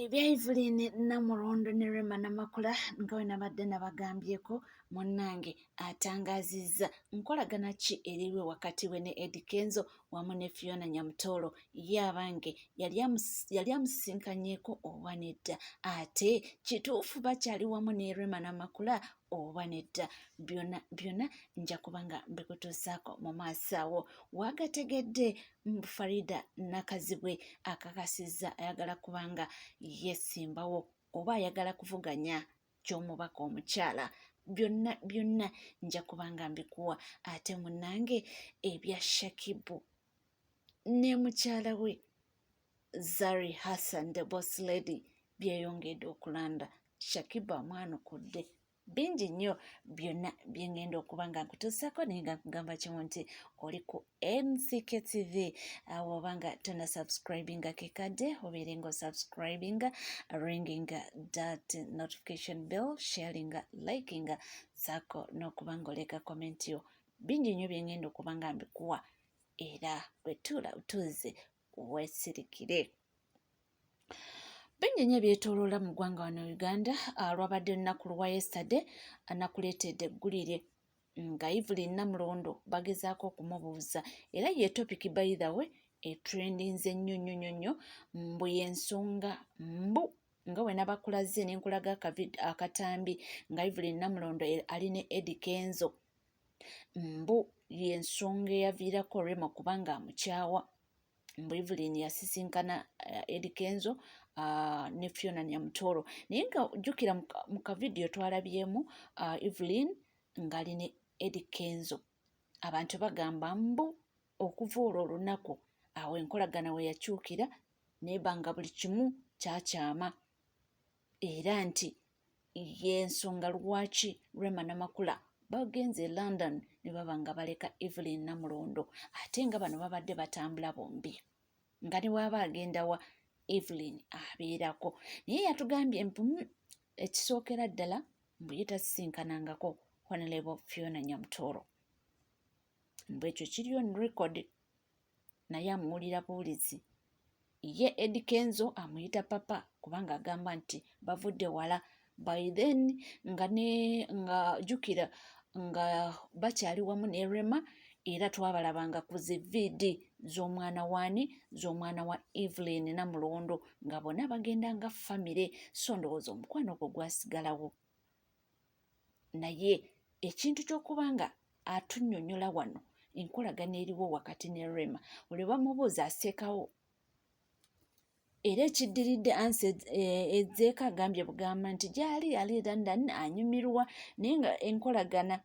Ebya Evelyn Namulondo ne Rema Namakula nga we nabadde nabagambyeko munnange atangazizza nkolagana ki eriwe wakati we ne Eddie Kenzo wamu ne Fiona Nyamutolo ye abange yali amusinkanyeko oba nedda ate kituufu bakyali wamu ne Rema Namakula oba nedda byonna nja kubanga mbikutuusaako mu maaso awo wagategedde Farida Nakazibwe akakasizza ayagala kubanga yesimbawo oba ayagala kuvuganya ky'omubaka omukyala byonna nja kubanga mbikuwa ate munnange ebya Shakibu ne mukyala we Zari Hassan the boss lady byeyongedde okulanda Shakibu amwanukudde bingi nnyo byonna byengenda okuba nga nkutuusako naye nga nkugamba kimu nti oli ku NCK TV oba nga tona subscribinga kekadde obeerenga osubscribinga ringinga that notification bell sharinga likinga saako n'okuba nga oleka komenti yo bingi nnyo byengenda okuba nga mbikuwa era bwetuula utuuze weesirikire bingi nnyo byetooloola mu ggwanga wano Uganda lwabadde olunaku lwa yesterday anakuleetedde eggulire nga Evelyn Namulondo bagezaako okumubuuza era ye topic by the way etrendinze nnyo mbu y'ensonga mbu nga we nabakulaze ne nkulaga akatambi nga Evelyn Namulondo ali ne Eddie Kenzo mbu y'ensonga eyaviirako Rema kubanga amukyawa mbu Evelyn yasisinkana Eddie Kenzo ne Fiona Nyamutolo naye nga jjukira mu kavidiyo twalabyemu Evelyn ng'ali ne Eddie Kenzo abantu bagamba mbu okuva olwo olunaku awo enkolagana we yakyukira nebanga buli kimu kyakyama era nti y'ensonga lwaki Rema Namakula bagenze e London ne baba nga baleka Evelyn Namulondo ate nga bano babadde batambula bombi nga ne waba agenda wa Evelyn abeerako naye yatugambye ekisookera ddala mbu ye tasisinkanangako Honorable Fiona Nyamutolo mbu ekyo kiri on record naye amuwulira buwulizi ye Eddie Kenzo amuyita papa kubanga agamba nti bavudde wala by then nga jjukira nga bakyali wamu ne Rema era twabalabanga ku zividi z'omwana wa Evelyn Namulondo nga bonna bagenda nga famire so ndowooza omukwano ogwo gwasigalawo naye ekintu ky'okuba nga atunnyonnyola wano enkolagana eriwo wakati ne Rema olwe bamubuuza aseekawo era ekiddiridde ansi ezzeeko agambye bugamba nti gyali ali London anyumirwa naye nga enkolagana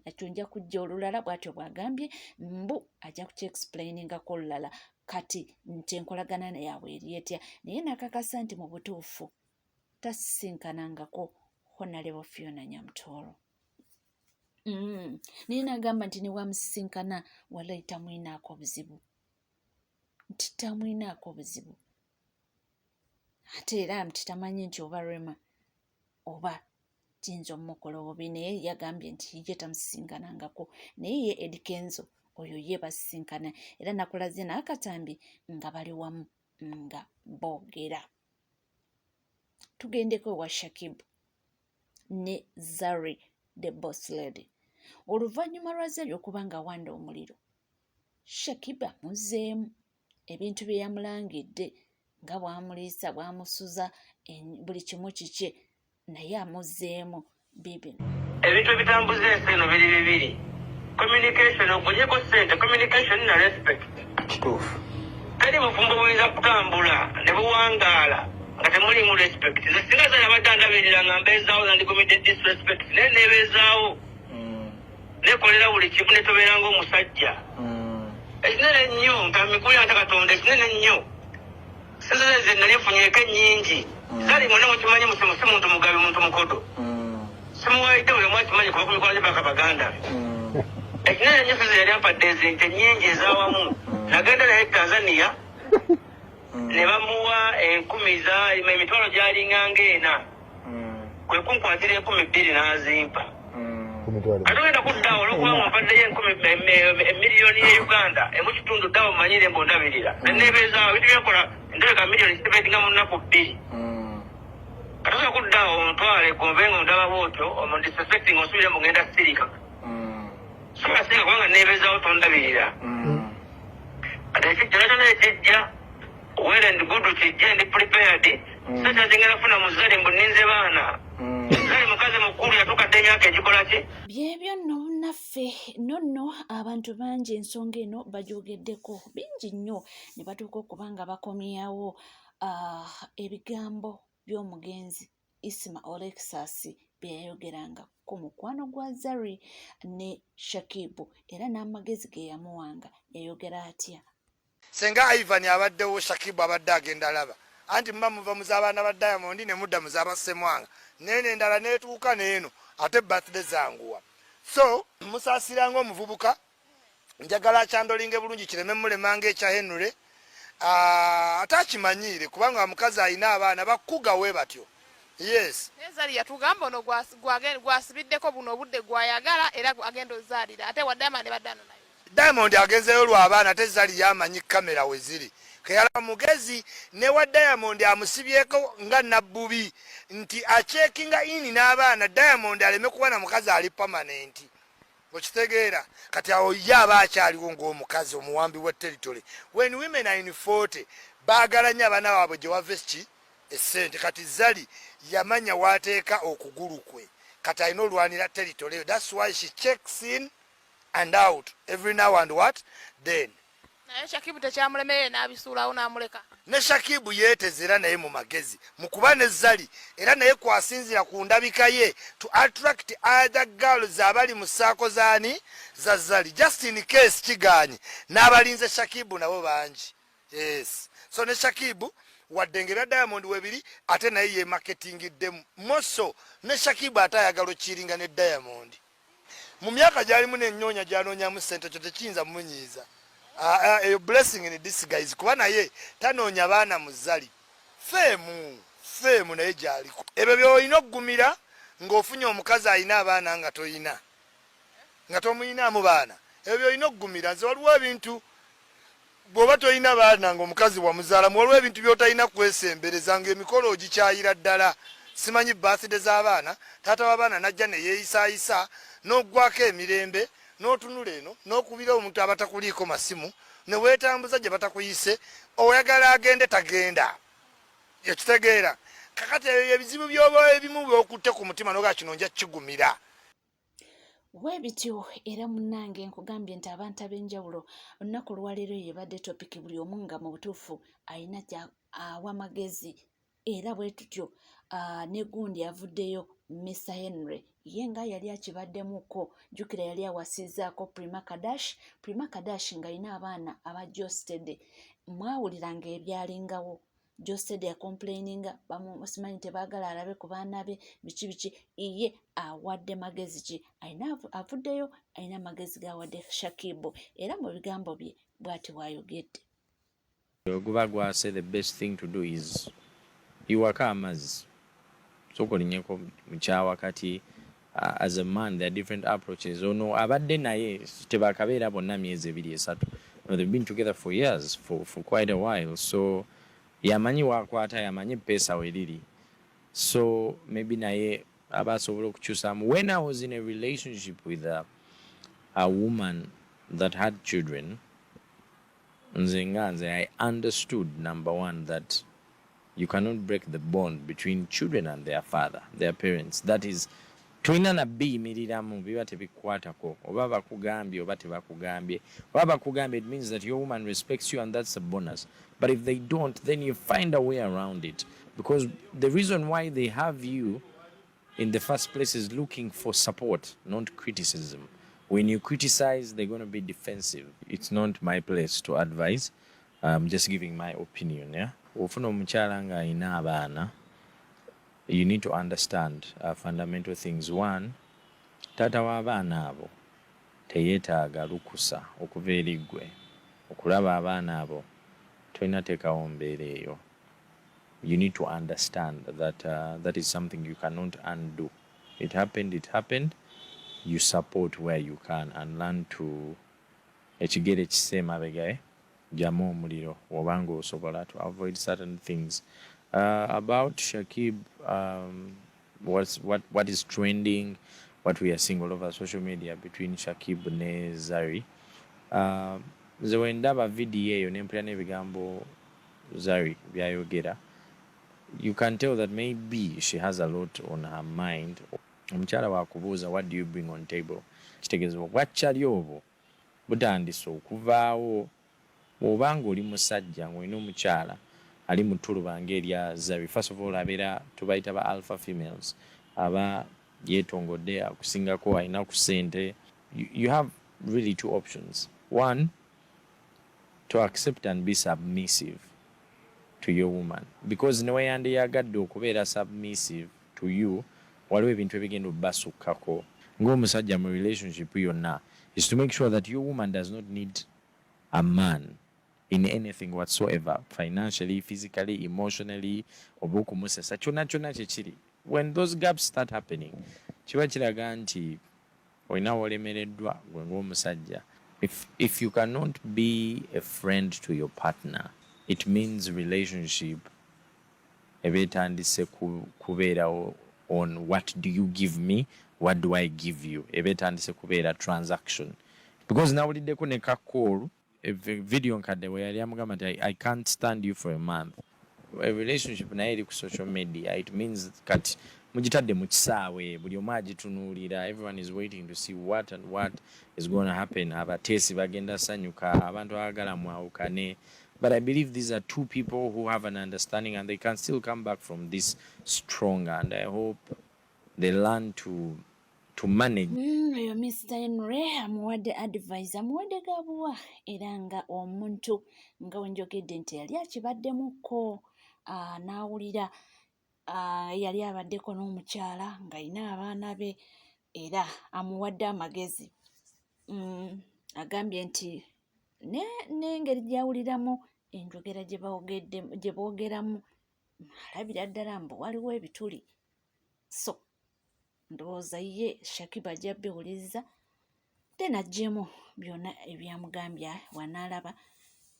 ekyo nja kujja olulala bw'atyo bw'agambye mbu ajja kukyexplainingako olulala kati nti enkolagana yaabwe eri etya naye nakakasa nti mu butuufu tasisinkanangako Honorable Fiona Nyamutolo naye nagamba nti newamusisinkana wallahi tamwinaako buzibu nti tamwinaako buzibu ate era nti tamanyi nti oba Rema oba kiyinza omukola obubi naye yagambye nti ye tamusisinkanangako naye ye Eddie Kenzo oyo ye basisinkana era nakulaze n'akatambi nga bali wamu nga boogera tugendeko wa Shakibu ne Zari the boss lady oluvannyuma lwa Zari okuba nga wanda omuliro Shakibu amuzeemu ebintu bye yamulangidde nga bwamuliisa bwamusuza buli kimu kikye naye amuzeemu bibino ebintu ebitambuza ensi eno biri bibiri communication ogonyeko ssente communication na respect kituufu teri bufumbo buyinza kutambula ne buwangaala nga temuli mu respect nze singa zala batandabirira nga mbeezaawo nga ndi committed disrespect naye neebeezaawo nekolera buli kimu netobeera ng'omusajja ekinene nnyo ntamikuya nta Katonda ekinene nnyo sinze nze nali nfunyeeko ennyingi zali mwonna mukimanyi musimu si muntu mugabe muntu mukodo simuwaite buli mwakimanyi kuba kumikola gye baka baganda ekinene nnyo sinze yali ampadde ezinte nnyingi ezaawamu nagenda naye Tanzania ne bamuwa 10,000 emitwalo gyalinganga ena kwe kunkwatira 2,000 n'azimpa katugenda kuddawo olwokuba mumpaddeyo emiliyoni ye Uganda emu kitundu ddawo manyire mbondabirira neneebeezaawo bintu byenkola ndabika miliyoni sibetinga mu nnaku 2 katosa kuddaawo omutwale kunvenga omudaba bwotyo omundiseffecting osubire mugenda sirika sobasinga kubanga neebezawo tondabirira ate ekijjala kyona ekijja well and good kijja ndi prepared sekyazingera funa muzali mbu ninze baana zali mukazi mukulu yatukadde emyaka egikola ki byebyo nno bunnaffe nonno abantu bangi ensonga eno bagyogeddeko bingi nnyo ne batuuka okuba nga bakomyawo ebigambo by'omugenzi Isma Olexas bye yayogeranga ku mukwano gwa Zari ne Shakibu era n'amagezi ge yamuwanga yayogera atya. Senga Ivan abaddewo Shakibu abadde agenda alaba anti mba muva muzabaana ba Diamond ne mudda muzaba Ssemwanga nene endala neetuuka neeno ate birthday zanguwa so musaasiranga omuvubuka njagala kyandolinge bulungi kireme mulemanga ekya Henry atakimanyiire kubanga mukazi alina abaana bakuga we batyo. Yes. Nezali yatugamba ono gwasibiddeko buno obudde gwayagala era agenda ozaalira ate wa Diamond baddano nayo. Diamond agenzeyo lw'abaana ate Zari yamanyi kamera we ziri. Kayala mugezi ne wa Diamond amusibyeko nga nabbubi nti achekinga ini n'abaana Diamond aleme kubona mukazi ali permanent. Okitegeera kati awo yaba akyaliwo ng'omukazi omuwambi wa territory. When women are in 40 baagala nnyo abaana baabwe gye wavesi essente kati Zari yamanya wateeka okugulu kwe kati alina olwanira territory. That's why she checks in and out every now and what then. Naye Shakibu tekyamulemerere n'abisuulawo n'amuleka. Ne Shakibu yeetezera naye mu magezi mukuba ne Zari era naye kwasinzira ku ndabika ye to attract other girls abali mu saako zaani za Zari just in case kiganye n'abalinze Shakibu nabo bangi. Yes, so ne Shakibu wadengera Diamond webiri ate naye ye marketingiddemu moso ne Shakibu atayagala okiringa ne Diamond mu myaka gyalimu n'ennyonya gyanoonyamu ssente kyo tekiyinza munyiiza. A blessing in disguise kuba naye tanoonya baana mu Zari feemu naye gy'aliko ebyo by'olina okugumira ng'ofunye omukazi alina abaana nga toyina nga tomuyinaamu baana ebyo by'olina okugumira nze waliwo ebintu bw'oba toyina baana ng'omukazi wamuzaalamu waliwo ebintu by'otalina kwesembereza ng'emikolo ogikyayira ddala. Simanyi birthday z'abaana taata w'abaana najja ne yeeyisaayisa n'oggwako emirembe n'otunula eno n'okubira omuntu abatakuliiko masimu ne weetambuza gye batakuyise oyagala agende tagenda. Ekitegeera kakati ebizibu by'oba ebimu by'okutte ku mutima n'ogaa kino nja kigumira. Webityo era munnange nkugambye nti abantu ab'enjawulo olunaku olwaleero yebadde topiki buli omu nga mu butuufu alina awa magezi era bwe tutyo ne gundi avuddeyo Mr. Henry ye nga yali akibaddemuko jjukira yali awasizzaako Prima Kadash ng'alina abaana aba Josted mwawuliranga ebyalingawo Josted yakomplaininga bamusimanyi tebaagala alabe ku baana be biki ye awadde magezi ki alina avuddeyo alina magezi g'awadde Shakibu era mu bigambo bye bw'ati bw'ayogedde. Oguba gwase the best thing to do is iwaka amazzi sokolinyeko mukyawa kati as a man there are different approaches ono abadde naye tebakabeera bonna myezi 2-3 they've been together for years for quite a while so yamanyi wakwata yamanyi pesa weriri so maybe naye abasobola okukyusamu. When I was in a relationship with a woman that had children nze I understood number one that you cannot break the bond between children and their father, their parents. That is, tulina na biyimiriramu biba tebikwatako oba bakugambye oba tebakugambye oba bakugambye it means that your woman respects you and that's a bonus, but if they don't then you find a way around it because the reason why they have you in the first place is looking for support, not criticism. When you criticize, they're going to be defensive. It's not my place to advise. I'm just giving my opinion. Yeah. Ofuna omukyala nga alina abaana, you need to understand fundamental things. One, taata w'abaana abo teyeetaaga lukusa okuva eri ggwe okulaba abaana abo tolina teekawo mbeera eyo. You need to understand that that is something you cannot undo. It happened. You support where you can and learn to ekigere kise mabega jamu omuliro obanga osobola to avoid certain things. About Shakib, what is trending, what we are seeing all over social media between Shakib ne Zari. Nze wendaba video eyo nempulira n'ebigambo Zari byayogera, you can tell that maybe she has a lot on her mind. Omukyala wakubuuza, what do you bring on table? Kitegeezebwa bwakyali obwo butandise okuvaawo. Bw'obanga oli musajja ng'olina omukyala ali mu ttuluba ng'erya Zari, first of all abeera tubayita ba alpha females, aba yeetongodde akusingako, alina ku ssente. You have really two options. One, to accept and be submissive to your woman, because newe yandiyagadde okubeera submissive to you, waliwo ebintu ebigenda obbasukkako ng'omusajja mu relationship yonna, is to make sure that your woman does not need a man in anything whatsoever, financially, physically, emotionally, oba okumusesa kyonna kyonna kyekiri. When those gaps start happening, kiba kiraga nti olina wolemereddwa gwe ng'omusajja. If you cannot be a friend to your partner, it means relationship ebetandise kubeera on what do you give me, what do I give you, ebetandise kubeera transaction. Because nawuliddeko ne kakolu video nkadde we yali amugamba nti I can't stand you for a month. A relationship naye eri ku social media, it means kati mugitadde mu kisaawe, buli omu agitunuulira, everyone is waiting to see what and what is going to happen. Abateesi bagenda sanyuka, abantu abagala mwawukane. But I believe these are two people who have an understanding and they can still come back from this stronger, and I hope they learn to manage. Oyo Mr. Henry amuwadde advice, amuwadde gabuwa, era nga omuntu nga wenjogedde nti yali akibaddemuko, n'awulira yali abaddeko n'omukyala ng'alina abaana be, era amuwadde amagezi. Agambye nti n'engeri gy'awuliramu enjogera gye boogeramu, alabira ddala mbu waliwo ebituli. So ndowooza ye Shakib ajja biwuliriza, then aggyemu byonna ebyamugambya, wanaalaba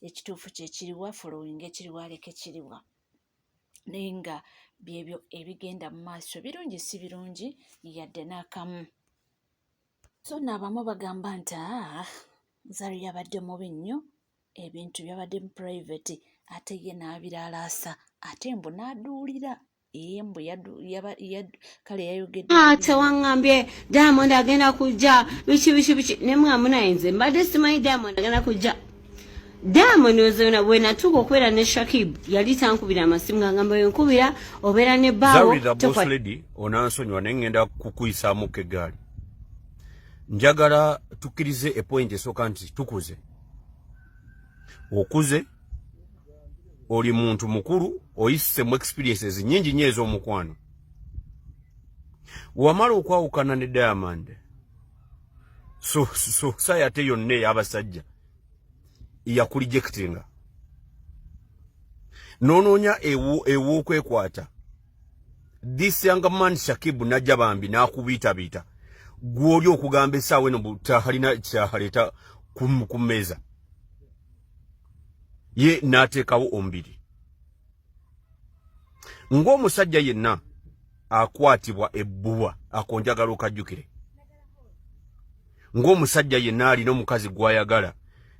ekituufu kyekiriwa, following ekiriwa, aleka ekiriwa. Naye nga byebyo ebigenda mu maaso, birungi si birungi yadde n'akamu. So n'abamu bagamba nti Zari yabadde mubi nnyo, ebintu byabadde mu private, ate ye n'abiraalaasa, ate mbu n'aduulira. Mbu kale yayogedde tewaŋŋambye Diamond agenda kujja biki ne mwamu naye nze mbadde simanyi Diamond agenda kujja. Diamond bwe natuuka okubeera ne Shakib yali tankubira amasimu ng'agamba wenkubira obeera ne bbaawo. Zari the boss lady onansonyiwa naye ŋŋenda kukuyisaamuko eggaali. Njagala tukkirize epoint esooka nti tukuze. Okuze, oli muntu mukulu, oyise mu experiences nyingi nnyo ez'omukwano. Wamala okwawukana ne Diamond, so sayate yonna ey'abasajja yakulijectinga. N'onoonya ew'okwekwata. This young man Shakib najja bambi n'akubiitabiita. Gw'oli okugamba essaawa eno butalina kyaleeta ku mmeeza. Ye n'ateekawo ombiri. Ng'omusajja yenna akwatibwa ebbuwa akonjagala okajjukire. Ng'omusajja yenna alina omukazi gw'ayagala.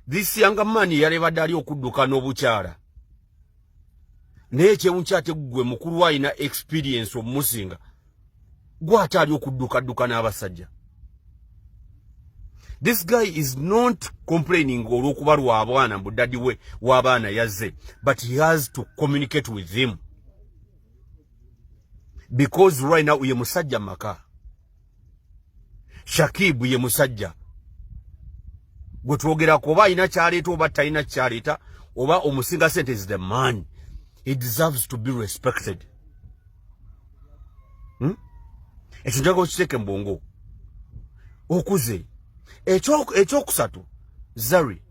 This young man yalebadde ali okudduka n'obukyala. Naye ekyewunkya ate gwe mukulu alina experience omumusinga. Gw'ate ali okuddukadduka n'abasajja. This guy is not complaining olw'okuba lw'abaana mbu daddy we w'abaana yazze, but he has to communicate with him. Because right now ye musajja maka. Shakib ye musajja. Gwe twogerako oba alina kyaleeta oba talina kyaleeta, oba omusinga sente is the man. He deserves to be respected. Ekyo njagala okiteeke mu bwongo. Okuze. Ekyokusatu, Zari,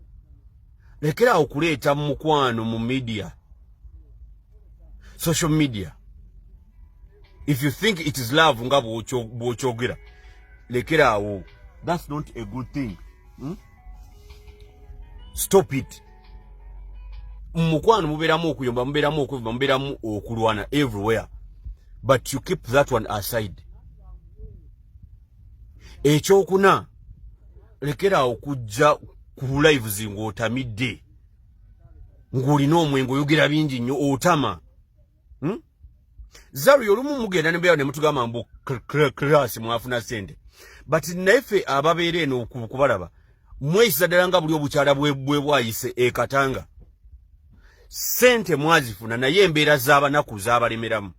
lekera okuleeta mu mukwano mu media, social media. If you think it is love nga bw'okyogera, lekera awo. That's not a good thing. Stop it. mukwano muberamu okuyomba muberamu okuva muberamu okulwana everywhere, but you keep that one aside. Ekyokuna lekera okujja ku live zingo otamidde ng'olina omwengo oyogera bingi nnyo otama. Zaru olumu mugenda ne mbeera ne mutugamba mbu class mwafuna sente, but naife ababeera eno kubalaba mweyisa ddala nga buli obukyala bwe bwayise ekatanga. Sente mwazifuna naye embeera z'abanaku z'abalemeramu.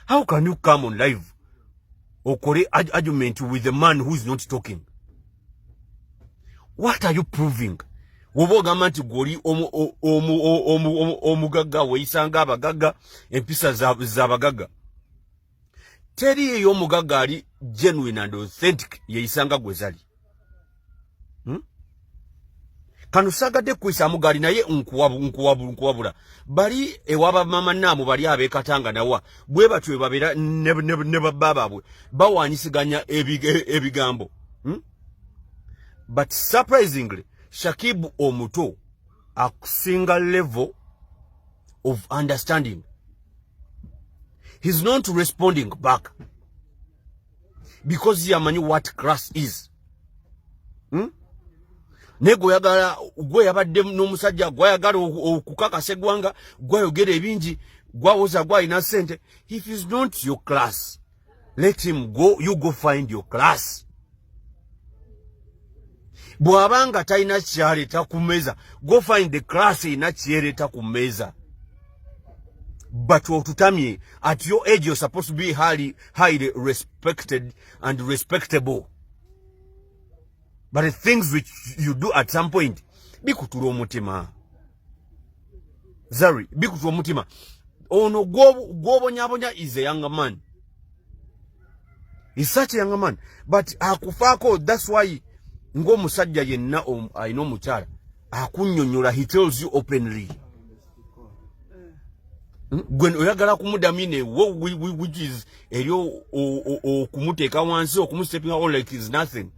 How can you come on live okole argument with a man who is not talking? What are you proving? Wobo ogamba nti goli omugagga weeyisanga abagagga empisa z'abagagga. Teri eyo omugagga ali genuine and authentic yeeyisanga gwe zali. Kano sagadde kwisa mugali naye nkuwabula. Bali ewaba mama namu bali abekatanga nawa. Bwe batwe babera ne bababwe. Bawanyisiganya ebigambo. But surprisingly, Shakib Omuto a single level of understanding. He's not responding back because he amanyi what class is. Nego yagala gwe yabadde n'omusajja gwayagala okukakasa eggwanga gwayogera ebingi gwawoza gwalina sente. If he's not your class, let him go. You go find your class. Bwabanga talina kyaleeta ku mmeeza, go find the class erina kyaleeta ku mmeeza. But otutamye, at your age you're supposed to be highly respected and respectable. But the things which you do at some point, bikutulo omutima. Zari, bikutulo omutima. Ono gwobonyabonya is a younger man. He's such a younger man. But akufaako, that's why ngo musajja yenna ayina omukyala akunnyonnyola, he tells you openly. Gwen oyagala kumudamine which is eryo okumuteeka wansi okumusepinga all like is nothing.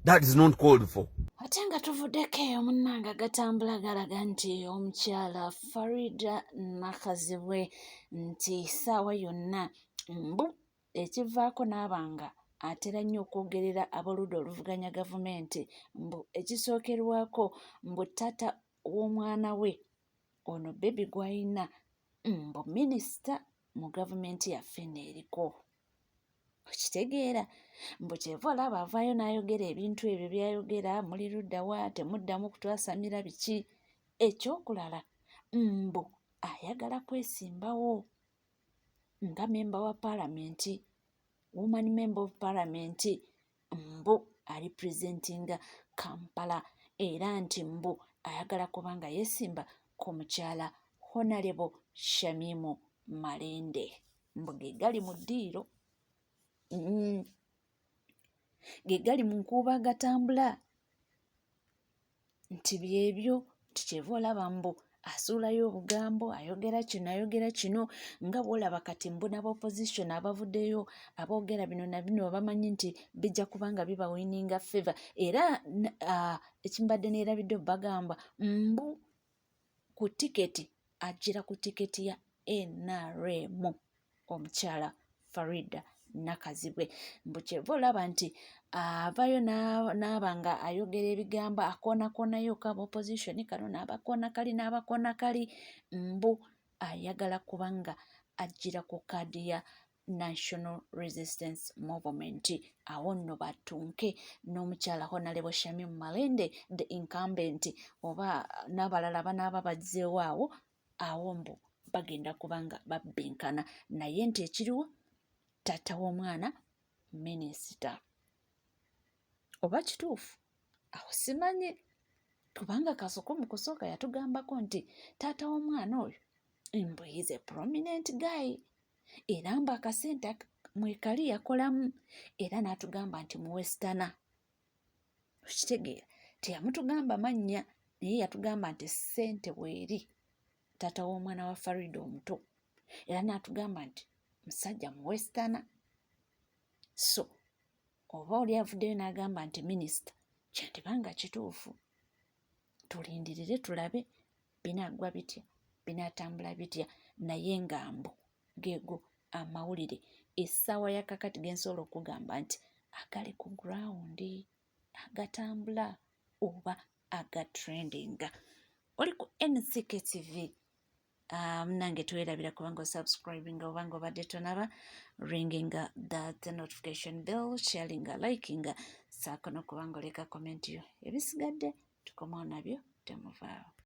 That is not called for. Ate nga tuvuddeko eyo munnanga gatambula galaga nti omukyala Farida Nakazibwe nti ssaawa yonna mbu ekivaako n'abanga atera nnyo okwogerera aboludde oluvuganya gavumenti mbu ekisookerwako mbu taata w'omwana we ono bebi gwayina mbu minisita mu gavumenti yaffe neeriko. Okitegeera mbu kyeva olaba avaayo n'ayogera ebintu ebyo byayogera muli luddawa temuddamu kutwasamira biki. Ekyokulala mbu ayagala kwesimbawo nga memba wa paalamenti, woman member of parliament, mbu ali presentinga Kampala era nti mbu ayagala kubanga yesimba ku mukyala Honorable Shamimu Malende. Mbu gegali mu ddiiro. Gegali mu nkuba gatambula nti byebyo tikyeva olaba mbu asuulayo obugambo ayogera kino nga bwolaba kati mbu n'abopposition abavuddeyo aboogera bino na bino bamanyi nti bijja kubanga biba winninga favor. Era ekimbadde neerabidde bagamba mbu ku tiketi ajjira ku tiketi ya NRM omukyala Farida Nakazibwe. Mbu kyeva olaba nti avayo n'abanga ayogera ebigambo akoonayo ka opposition kano n'abakoona kali mbu ayagala kubanga ajjira ku kaadi ya National Resistance Movement. Awo nno batunke n'omukyala Honorable Shamimu Malende the incumbent oba n'abalala banaaba bazzeewo awo mbu bagenda kubanga babbinkana naye nti ekiriwo taata w'omwana minisita. Oba kituufu awo simanyi kubanga Kasoko mu kusooka yatugambako nti taata w'omwana oyo mbu is a prominent guy era mbu akasente mwekali yakolamu era n'atugamba nti mu Western. Okitegeera teyamutugamba mannya naye yatugamba nti ssente bweri taata w'omwana wa Farida omuto era n'atugamba nti musajja mu Western. So oba oli avuddeyo n'agamba nti minisita kyandibanga kituufu tulindirire tulabe binagwa bitya binatambula bitya naye ngambo geego amawulire essaawa ya kakati gensobola okugamba nti agali ku ground agatambula oba agatrendinga. Oli ku NCK TV. Nange tuwerabira kubanga osubscribing obanga obadde tonaba, ringing that notification bell, sharing, liking, saako n'okubanga oleka comment yo. Ebisigadde tukomawo nabyo temuvaawo.